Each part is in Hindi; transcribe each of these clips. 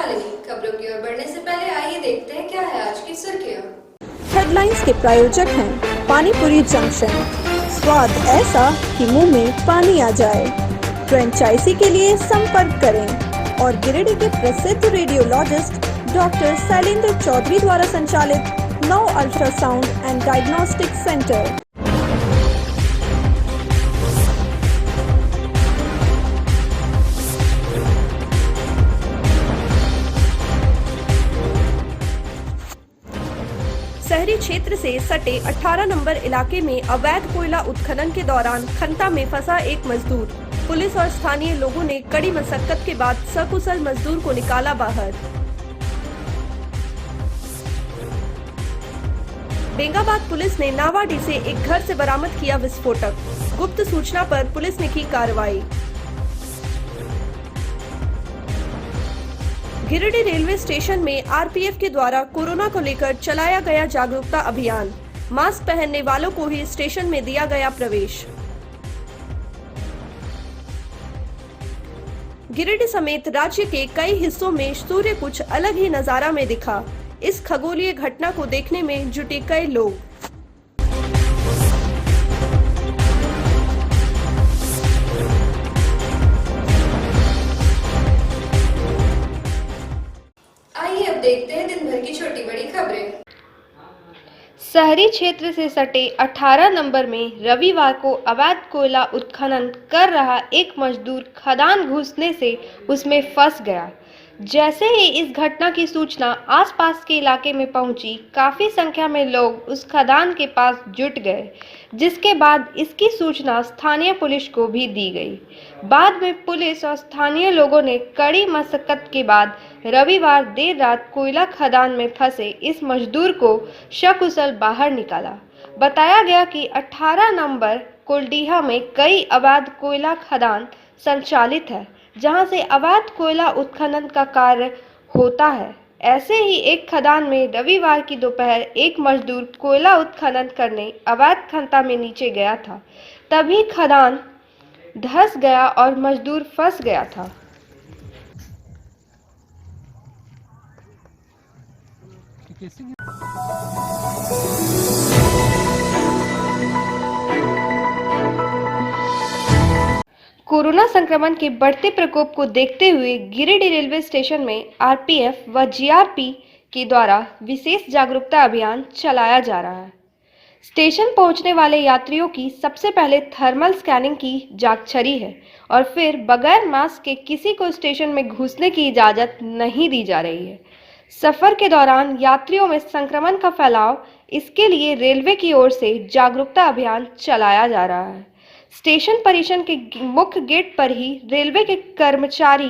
शालिनी। खबरों की ओर बढ़ने से पहले आइए देखते हैं क्या है आज की सुर्खियां। हेडलाइंस के प्रायोजक हैं पानीपुरी जंक्शन, स्वाद ऐसा कि मुंह में पानी आ जाए। फ्रेंचाइजी के लिए संपर्क करें। और गिरिडीह के प्रसिद्ध रेडियोलॉजिस्ट डॉक्टर शैलेंद्र चौधरी द्वारा संचालित 9 अल्ट्रासाउंड एंड डायग्नोस्टिक सेंटर। शहरी क्षेत्र से सटे 18 नंबर इलाके में अवैध कोयला उत्खनन के दौरान खंता में फंसा एक मजदूर। पुलिस और स्थानीय लोगों ने कड़ी मशक्कत के बाद सकुशल मजदूर को निकाला बाहर। बेंगाबाद पुलिस ने नावाडी से एक घर से बरामद किया विस्फोटक। गुप्त सूचना पर पुलिस ने की कार्रवाई। गिरिडीह रेलवे स्टेशन में आरपीएफ के द्वारा कोरोना को लेकर चलाया गया जागरूकता अभियान। मास्क पहनने वालों को ही स्टेशन में दिया गया प्रवेश। गिरिडीह समेत राज्य के कई हिस्सों में सूर्य कुछ अलग ही नजारा में दिखा। इस खगोलीय घटना को देखने में जुटे कई लोग। देखते हैं दिन भर की छोटी बड़ी खबरें। शहरी क्षेत्र से सटे 18 नंबर में रविवार को अवैध कोयला उत्खनन कर रहा एक मजदूर खदान घुसने से उसमें फंस गया। जैसे ही इस घटना की सूचना आसपास के इलाके में पहुंची, काफी संख्या में लोग उस खदान के पास जुट गए, जिसके बाद इसकी सूचना स्थानीय पुलिस को भी दी गई। बाद में पुलिस और स्थानीय लोगों ने कड़ी मशक्कत के बाद रविवार देर रात कोयला खदान में फंसे इस मजदूर को सकुशल बाहर निकाला। बताया गया कि 18 नंबर कुलडीहा में कई अवैध कोयला खदान संचालित है, जहां से अवैध कोयला उत्खनन का कार्य होता है। ऐसे ही एक खदान में रविवार की दोपहर एक मजदूर कोयला उत्खनन करने अवैध खंता में नीचे गया था। तभी खदान धंस गया और मजदूर फंस गया था। कोरोना संक्रमण के बढ़ते प्रकोप को देखते हुए गिरिडीह रेलवे स्टेशन में आरपीएफ व जीआरपी के द्वारा विशेष जागरूकता अभियान चलाया जा रहा है। स्टेशन पहुंचने वाले यात्रियों की सबसे पहले थर्मल स्कैनिंग की जांचछरी है और फिर बगैर मास्क के किसी को स्टेशन में घुसने की इजाज़त नहीं दी जा रही है। सफर के दौरान यात्रियों में संक्रमण का फैलाव, इसके लिए रेलवे की ओर से जागरूकता अभियान चलाया जा रहा है। स्टेशन परिसर के मुख्य गेट पर ही रेलवे के कर्मचारी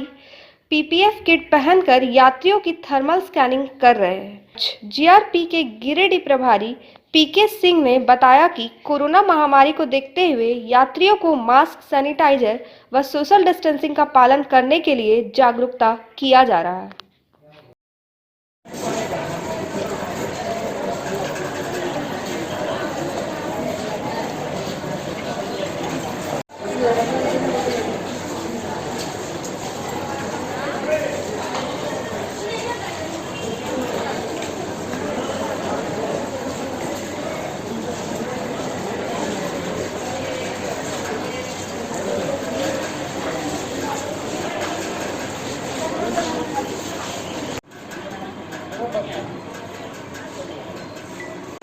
पीपीएफ किट पहनकर यात्रियों की थर्मल स्कैनिंग कर रहे हैं। जीआरपी के गिरिडीह प्रभारी पीके सिंह ने बताया कि कोरोना महामारी को देखते हुए यात्रियों को मास्क, सैनिटाइजर व सोशल डिस्टेंसिंग का पालन करने के लिए जागरूकता किया जा रहा है।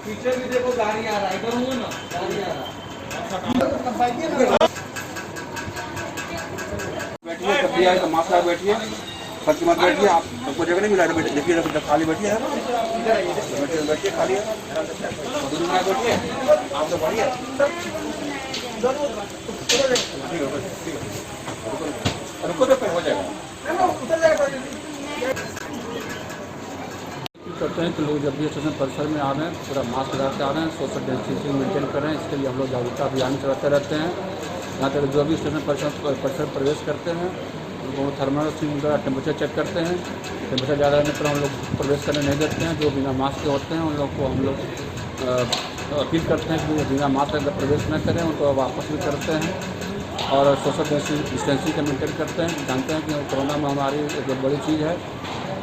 पीछे भी देखो गाड़ी आ रहा है, इधर हूँ ना, गाड़ी आ रहा है। बैठिए, कब भी आए तो मास्क लगा बैठिए, फर्श मत बैठिए। आप सबको जगह नहीं मिला रहा, देखिए खाली बैठिए है, बैठिए खाली है, बैठिए आप तो बढ़िया रुको तो हो जाएगा। करते हैं कि लोग जब भी स्टेशन परिसर में आ रहे हैं पूरा मास्क लगा के आ रहे हैं, सोशल डिस्टेंसिंग मेंटेन कर रहे हैं। इसके लिए हम लोग जागरूकता अभियान चलाते रहते हैं। यहाँ तक जो भी स्टेशन परिसर प्रवेश करते हैं उनको थर्मल टेम्परेचर चेक करते हैं। टेम्परेचर ज़्यादा रहने पर हम लोग प्रवेश करने नहीं देते हैं। जो बिना मास्क के होते हैं उन लोग को हम लोग अपील करते हैं कि बिना मास्क अगर प्रवेश न करें, उनको वापस भी करते हैं और सोशल डिस्टेंसिंग का मेंटेन करते हैं। जानते हैं कि कोरोना महामारी एक बड़ी चीज़ है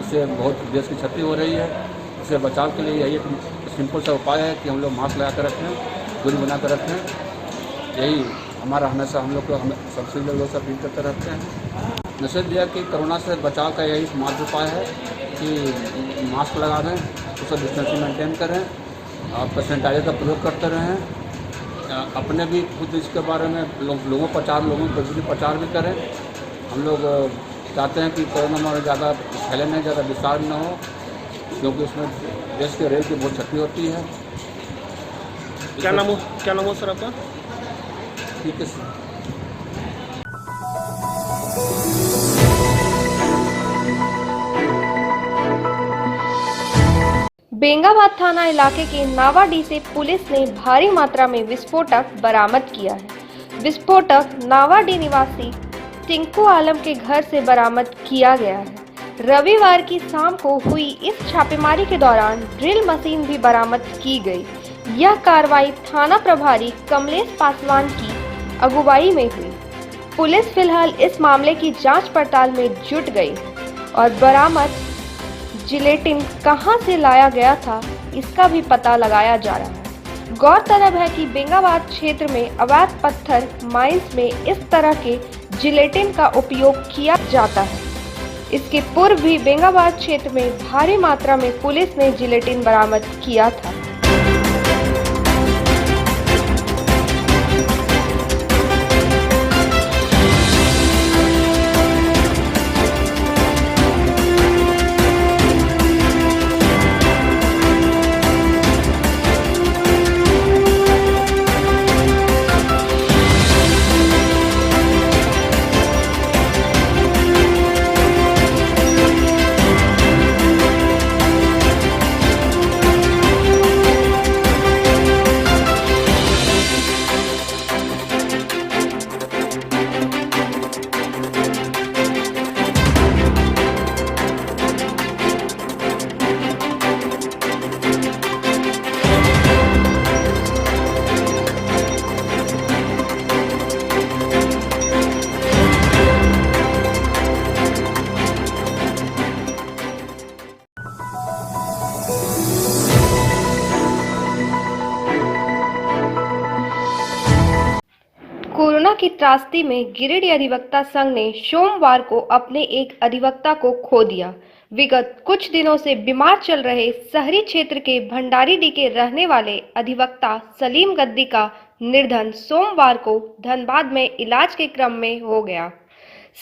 इससे बहुत देश की क्षति हो रही है। इससे बचाव के लिए यही एक सिंपल सा उपाय है कि हम लोग मास्क लगा कर रखें, दूरी बना कर रखें। यही हमारा हमेशा हम लोग को सबसे लोगों से अपील करते रहते हैं। मैसेज दिया कि कोरोना से बचाव का यही एकमात्र उपाय है कि मास्क लगा दें, सोशल डिस्टेंसिंग मेंटेन करें, आपका सैनिटाइजर का प्रयोग करते रहें। अपने भी खुद इसके बारे में लोगों को भी प्रचार भी करें। हम लोग चाहते हैं कि कोरोना हमारा ज़्यादा फैले नहीं, ज़्यादा विस्तार न हो, क्योंकि उसमें देश के रेल की बहुत क्षति होती है। क्या नाम हो सर आपका? ठीक है सर। बेंगाबाद थाना इलाके के नावाडीह से पुलिस ने भारी मात्रा में विस्फोटक बरामद किया है। विस्फोटक नावाडीह निवासी टिंकू आलम के घर से बरामद किया गया है। रविवार की शाम को हुई इस छापेमारी के दौरान ड्रिल मशीन भी बरामद की गई। यह कार्रवाई थाना प्रभारी कमलेश पासवान की अगुवाई में हुई। पुलिस फिलहाल इस मामले की जांच पड़ताल में जुट गई और बरामद जिलेटिन कहां से लाया गया था इसका भी पता लगाया जा रहा है। गौरतलब है कि बेंगाबाद क्षेत्र में अवैध पत्थर माइंस में इस तरह के जिलेटिन का उपयोग किया जाता है। इसके पूर्व भी बेंगाबाद क्षेत्र में भारी मात्रा में पुलिस ने जिलेटिन बरामद किया था। कोरोना की त्रासदी में गिरिडीह अधिवक्ता संघ ने सोमवार को अपने एक अधिवक्ता को खो दिया। विगत कुछ दिनों से बीमार चल रहे शहरी क्षेत्र के भंडारीडीह के रहने वाले अधिवक्ता सलीम गद्दी का निधन सोमवार को धनबाद में इलाज के क्रम में हो गया।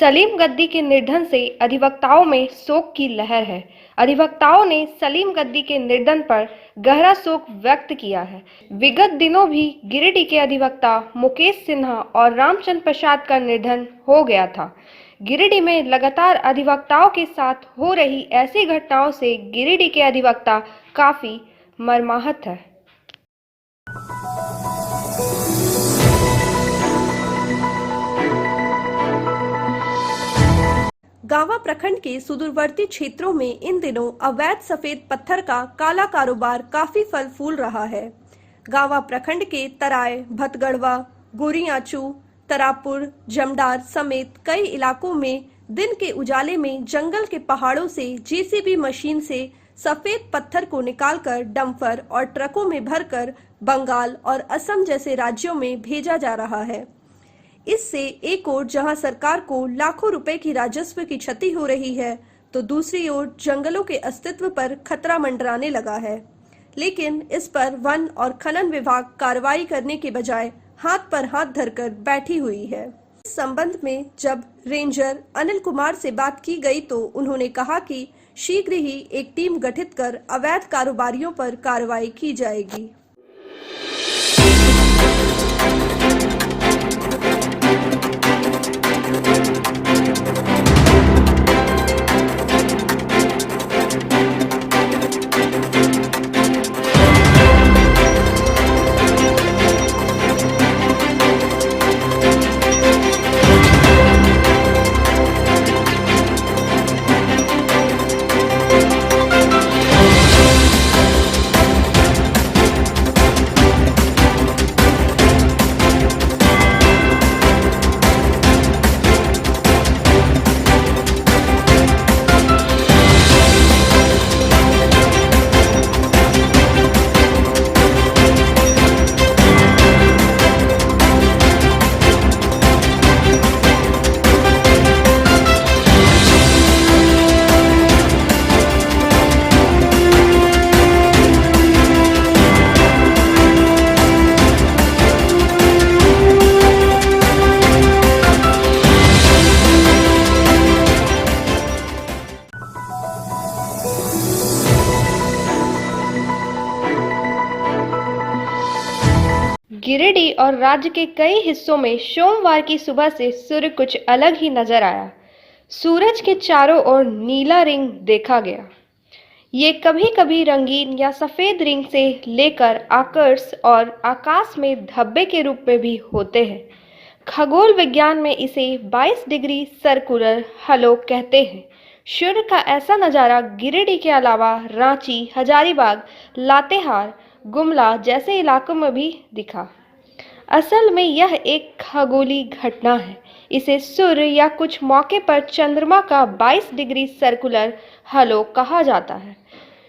सलीम गद्दी के निधन से अधिवक्ताओं में शोक की लहर है। अधिवक्ताओं ने सलीम गद्दी के निधन पर गहरा शोक व्यक्त किया है। विगत दिनों भी गिरिडीह के अधिवक्ता मुकेश सिन्हा और रामचंद्र प्रसाद का निधन हो गया था। गिरिडीह में लगातार अधिवक्ताओं के साथ हो रही ऐसी घटनाओं से गिरिडीह के अधिवक्ता काफी मर्माहत है। गावा प्रखंड के सुदूरवर्ती क्षेत्रों में इन दिनों अवैध सफेद पत्थर का काला कारोबार काफी फल फूल रहा है। गावा प्रखंड के तराय, भतगढ़वा, गोरियाचू, तरापुर, जमडार समेत कई इलाकों में दिन के उजाले में जंगल के पहाड़ों से जेसीबी मशीन से सफेद पत्थर को निकालकर डंपर और ट्रकों में भरकर बंगाल और असम जैसे राज्यों में भेजा जा रहा है। इससे एक ओर जहां सरकार को लाखों रुपए की राजस्व की क्षति हो रही है, तो दूसरी ओर जंगलों के अस्तित्व पर खतरा मंडराने लगा है। लेकिन इस पर वन और खनन विभाग कार्रवाई करने के बजाय हाथ पर हाथ धरकर बैठी हुई है। इस संबंध में जब रेंजर अनिल कुमार से बात की गई तो उन्होंने कहा कि शीघ्र ही एक टीम गठित कर अवैध कारोबारियों पर कार्रवाई की जाएगी। गिरिडीह और राज्य के कई हिस्सों में सोमवार की सुबह से सूर्य कुछ अलग ही नजर आया। सूरज के चारों ओर नीला रिंग देखा गया। ये कभी कभी रंगीन या सफेद रिंग से लेकर आकर्ष और आकाश में धब्बे के रूप में भी होते हैं। खगोल विज्ञान में इसे 22 डिग्री सर्कुलर हलो कहते हैं। सूर्य का ऐसा नज़ारा गिरिडीह के अलावा रांची, हजारीबाग, लातेहार, गुमला जैसे इलाकों में भी दिखा। असल में यह एक खगोलीय घटना है। इसे सूर्य या कुछ मौके पर चंद्रमा का 22 डिग्री सर्कुलर हलो कहा जाता है।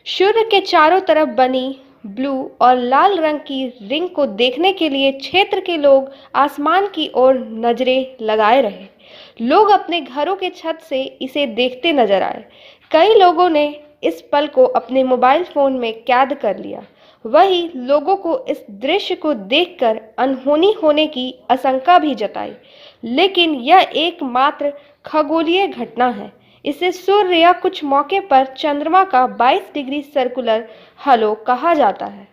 सूर्य के चारों तरफ बनी ब्लू और लाल रंग की रिंग को देखने के लिए क्षेत्र के लोग आसमान की ओर नजरें लगाए रहे। लोग अपने घरों के छत से इसे देखते नजर आए। कई लोगों ने इस पल को अपने मोबाइल फोन में कैद कर लिया। वही लोगों को इस दृश्य को देखकर अनहोनी होने की आशंका भी जताई, लेकिन यह एकमात्र खगोलीय घटना है। इसे सूर्य या कुछ मौके पर चंद्रमा का 22 डिग्री सर्कुलर हलो कहा जाता है।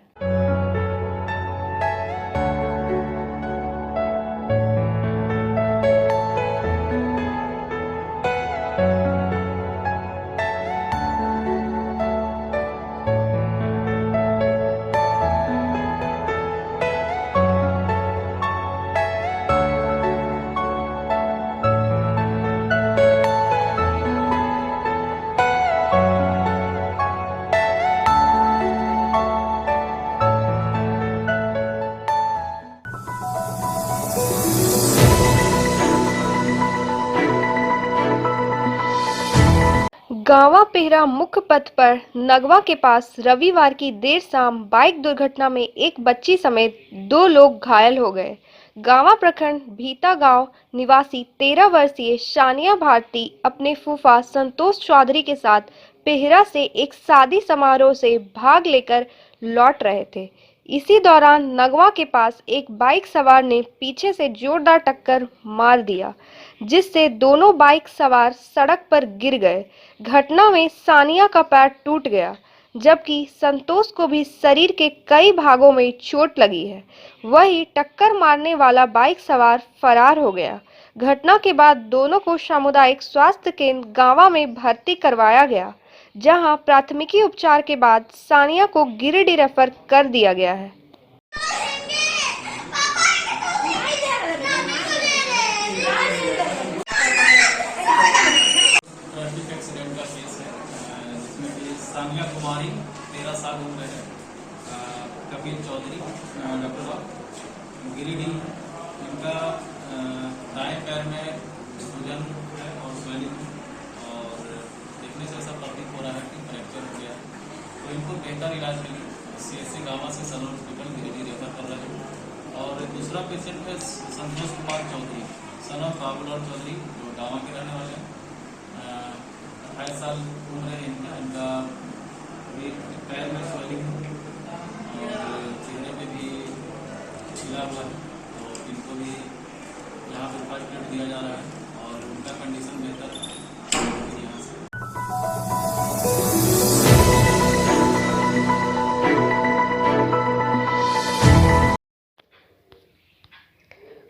गावा पेहरा मुख्य पथ पर नगवा के पास रविवार की देर शाम बाइक दुर्घटना में एक बच्ची समेत 2 लोग घायल हो गए। गावा प्रखंड भीता गांव निवासी 13 वर्षीय शानिया भारती अपने फूफा संतोष चौधरी के साथ पेहरा से एक शादी समारोह से भाग लेकर लौट रहे थे। इसी दौरान नगवा के पास एक बाइक सवार ने पीछे से जोरदार टक्कर मार दिया, जिससे दोनों बाइक सवार सड़क पर गिर गए। घटना में सानिया का पैर टूट गया, जबकि संतोष को भी शरीर के कई भागों में चोट लगी है। वही टक्कर मारने वाला बाइक सवार फरार हो गया। घटना के बाद दोनों को सामुदायिक स्वास्थ्य केंद्र गावा में भर्ती करवाया गया, जहां प्राथमिकी उपचार के बाद सानिया को गिरिडीह रेफर कर दिया गया है। ट्रैफिक एक्सीडेंट का केस है जिसमें कि सानिया कुमारी 13 साल उम्र है, कपिल चौधरी डॉक्टर गिरिडीह। इनका दाएं पैर में सूजन है और स्वेलिंग, और देखने से ऐसा प्रतीत हो रहा है कि फ्रैक्चर हो गया है। तो इनको बेहतर इलाज के लिए CSC गावा से सदर हॉस्पिटल गिरिडीह रेफर कर रहे हैं। और दूसरा पेशेंट है संतोष कुमार चौधरी, सन ऑफ बाबूलाल चौधरी, जो गावा के रहने वाले हैं। 28 साल उम्र है इनका पैर में स्वेलिंग और चेहरे पे भी छिला हुआ है। तो इनको भी यहाँ पर फर्स्ट एड दिया जा रहा है और उनका कंडीशन बेहतर है यहाँ से।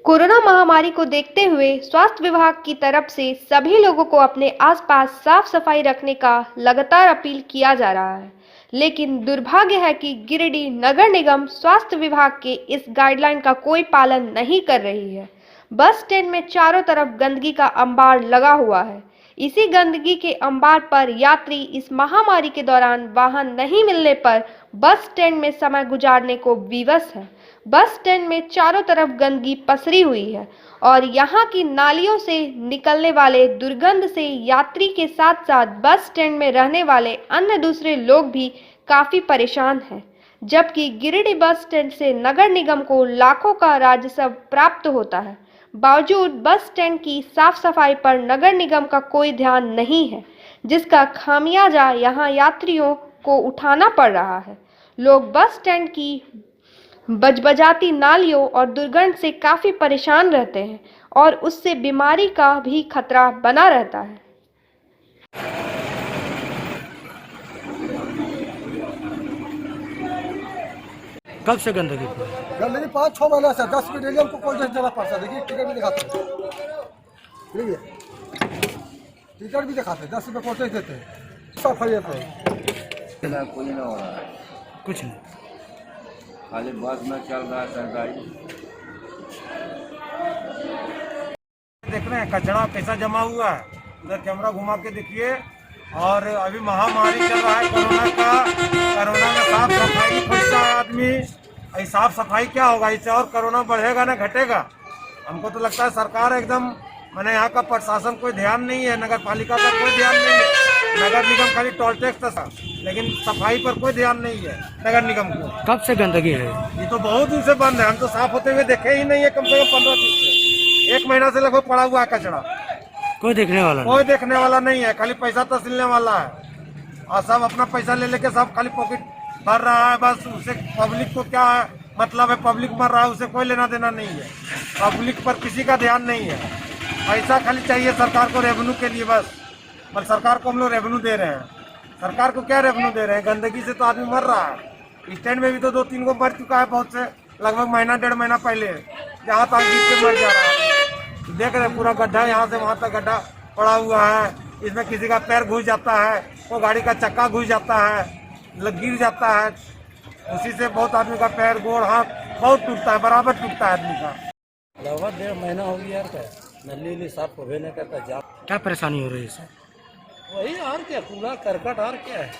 कोरोना महामारी को देखते हुए स्वास्थ्य विभाग की तरफ से सभी लोगों को अपने आसपास साफ सफाई रखने का लगातार अपील किया जा रहा है, लेकिन दुर्भाग्य है कि गिरिडीह नगर निगम स्वास्थ्य विभाग के इस गाइडलाइन का कोई पालन नहीं कर रही है। बस स्टैंड में चारों तरफ गंदगी का अंबार लगा हुआ है। इसी गंदगी के अंबार पर यात्री इस महामारी के दौरान वाहन नहीं मिलने पर बस स्टैंड में समय गुजारने को विवश है। बस स्टैंड में चारों तरफ गंदगी पसरी हुई है और यहाँ की नालियों से निकलने वाले दुर्गंध से यात्री के साथ साथ बस स्टैंड में रहने वाले अन्य दूसरे लोग भी काफी परेशान हैं। जबकि गिरिडीह बस स्टैंड से नगर निगम को लाखों का राजस्व प्राप्त होता है, बावजूद बस स्टैंड की साफ सफाई पर नगर निगम का कोई ध्यान नहीं है, जिसका खामियाजा यहाँ यात्रियों को उठाना पड़ रहा है। लोग बस स्टैंड की बजबजाती नालियों और दुर्गंध से काफी परेशान रहते हैं और उससे बीमारी का भी खतरा बना रहता है। कब से गंदगी फैली? गंदगी 5-6 महीना से 10 रुपये डेली हमको कोल्ड ड्रिंक देना पड़ता है। देखिए टिकट भी दिखाते हैं, ठीक है, टिकट भी दिखाते हैं, 10 रुपये कोल्ड ड्रिंक देते हैं। सफाई है कोई ना हो रहा है, कुछ नहीं, खाली बस में चल रहा है सरकारी। देख रहे हैं कचरा कैसा जमा हुआ है, उधर कैमरा घुमा के देखिए। और अभी महामारी चल रहा है कोरोना का, कोरोना में साफ सफाई खोजता है आदमी। साफ सफाई क्या होगा, इससे और कोरोना बढ़ेगा ना घटेगा। हमको तो लगता है सरकार एकदम मैंने यहाँ का प्रशासन कोई ध्यान नहीं है, नगर पालिका का कोई ध्यान नहीं है। नगर निगम खाली टोल टैक्स था, लेकिन सफाई पर कोई ध्यान नहीं है नगर निगम को। कब से गंदगी है? ये तो बहुत दिन से बंद है, हम तो साफ होते हुए देखे ही नहीं है, कम से कम 15 दिन से, 1 महीना से लगभग पड़ा हुआ है कचरा। कोई देखने वाला नहीं? कोई देखने वाला नहीं है, खाली पैसा तसीलने वाला है। और सब अपना पैसा ले लेके सब खाली पॉकेट भर रहा है बस। उसे पब्लिक को क्या है मतलब है, पब्लिक मर रहा है, उसे कोई लेना देना नहीं है। पब्लिक पर किसी का ध्यान नहीं है। पैसा खाली चाहिए सरकार को रेवेन्यू के लिए बस। पर सरकार को हम लोग रेवेन्यू दे रहे हैं, सरकार को क्या रेवेन्यू दे रहे हैं? गंदगी से तो आदमी मर रहा है। स्टैंड में भी तो 2-3 को मर चुका है बहुत से, लगभग महीना 1.5 महीना पहले, जहाँ तक गिर के मर जा रहा है। देख रहे पूरा गड्ढा, यहाँ से वहाँ तक गड्ढा पड़ा हुआ है। इसमें किसी का पैर घुस जाता है, वो गाड़ी का चक्का घुस जाता है, गिर जाता है। उसी से बहुत आदमी का पैर गोड़ हाथ बहुत टूटता है, बराबर टूटता है आदमी का। लगभग 1.5 महीना हो गया यार, नली साफ होवे नहीं करता। क्या परेशानी हो रही है इससे? वही और क्या, कूड़ा करकट और क्या है,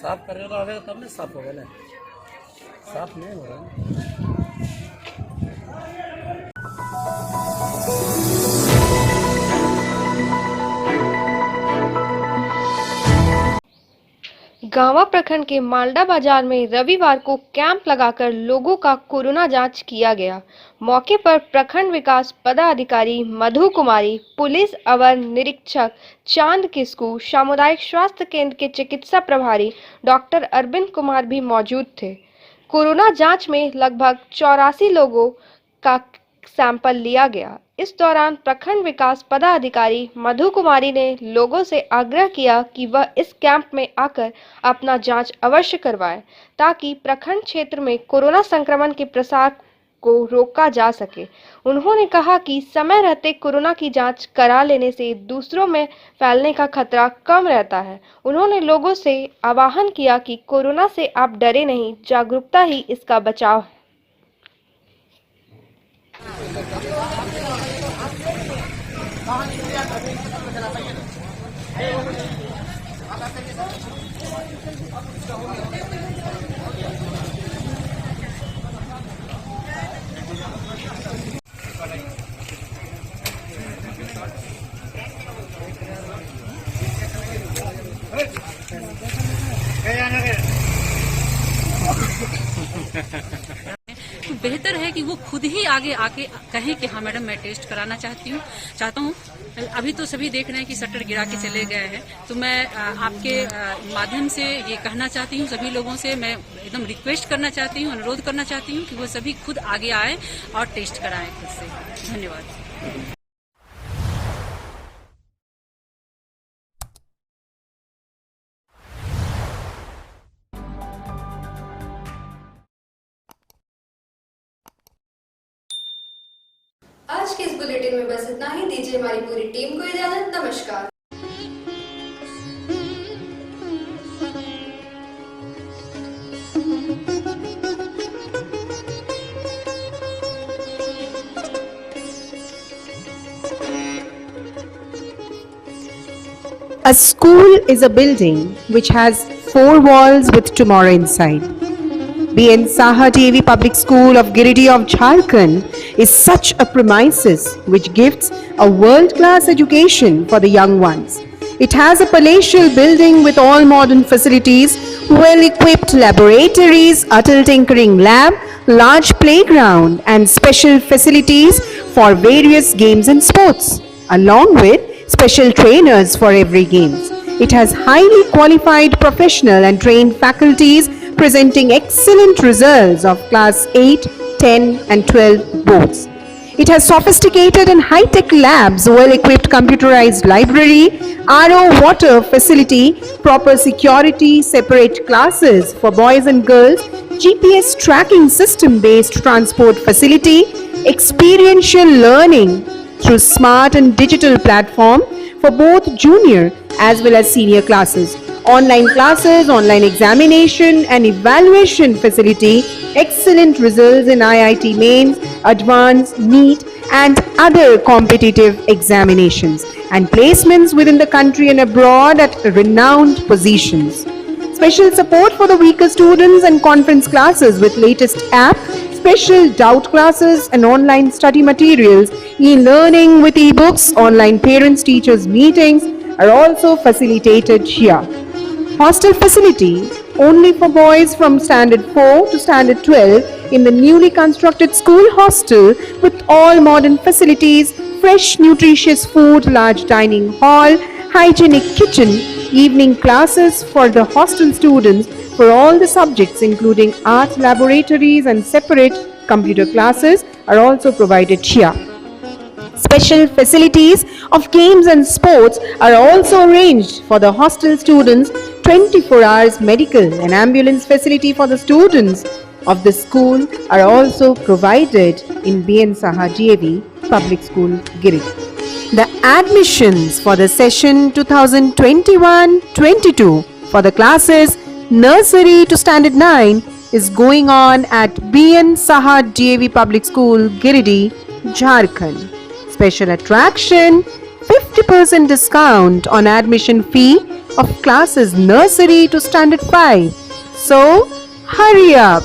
साफ करेगा होगा तब नहीं साफ होगा ना, साफ नहीं हो रहा। गांवा प्रखंड के मालडा बाजार में रविवार को कैंप लगाकर लोगों का कोरोना जांच किया गया। मौके पर प्रखंड विकास पदाधिकारी मधु कुमारी, पुलिस अवर निरीक्षक चांद किस्कू, सामुदायिक स्वास्थ्य केंद्र के चिकित्सा प्रभारी डॉक्टर अरविंद कुमार भी मौजूद थे। कोरोना जांच में लगभग 84 लोगों का सैंपल लिया गया। इस दौरान प्रखंड विकास पदाधिकारी मधु कुमारी ने लोगों से आग्रह किया कि वह इस कैंप में आकर अपना जांच अवश्य करवाएं, ताकि प्रखंड क्षेत्र में कोरोना संक्रमण के प्रसार को रोका जा सके। उन्होंने कहा कि समय रहते कोरोना की जांच करा लेने से दूसरों में फैलने का खतरा कम रहता है। उन्होंने लोगों से आह्वान किया कि कोरोना से आप डरे नहीं, जागरूकता ही इसका बचाव है। तो बेहतर है कि वो खुद ही आगे आके कहें कि हाँ मैडम मैं टेस्ट कराना चाहता हूँ। अभी तो सभी देख रहे हैं कि शटर गिरा के चले गए हैं, तो मैं आपके माध्यम से ये कहना चाहती हूँ, सभी लोगों से मैं एकदम रिक्वेस्ट करना चाहती हूँ, अनुरोध करना चाहती हूँ कि वो सभी खुद आगे आए और टेस्ट कराएं खुद से। धन्यवाद। आज के इस बुलेटिन में बस इतना ही। दीजिए हमारी पूरी टीम को इजाजत। नमस्कार। A school is a building which has 4 walls with tomorrow inside. B.N. Saha Devi Public School of Giridih of Jharkhand is such a premises which gives a world-class education for the young ones. It has a palatial building with all modern facilities, well-equipped laboratories, Atal Tinkering Lab, large playground and special facilities for various games and sports, along with special trainers for every games. It has highly qualified professional and trained faculties presenting excellent results of class 8, 10 and 12 boards. It has sophisticated and high-tech labs, well-equipped computerized library, RO water facility, proper security, separate classes for boys and girls, GPS tracking system based transport facility, experiential learning through smart and digital platform for both junior as well as senior classes, online classes, online examination and evaluation facility, excellent results in IIT mains, advanced, NEET and other competitive examinations, and placements within the country and abroad at renowned positions. Special support for the weaker students and conference classes with latest app, special doubt classes and online study materials, e-learning with e-books, online parents-teachers meetings are also facilitated here. Hostel facility only for boys from standard 4 to standard 12 in the newly constructed school hostel with all modern facilities, fresh nutritious food, large dining hall, hygienic kitchen, evening classes for the hostel students for all the subjects including art laboratories and separate computer classes are also provided here. Special facilities of games and sports are also arranged for the hostel students, 24 hours medical and ambulance facility for the students of the school are also provided in BN Saha DAV Public School, Giridih. The admissions for the session 2021-22 for the classes nursery to standard 9 is going on at BN Saha DAV Public School, Giridih, Jharkhand. Special attraction, 50% discount on admission fee of classes nursery to standard 5. So, hurry up!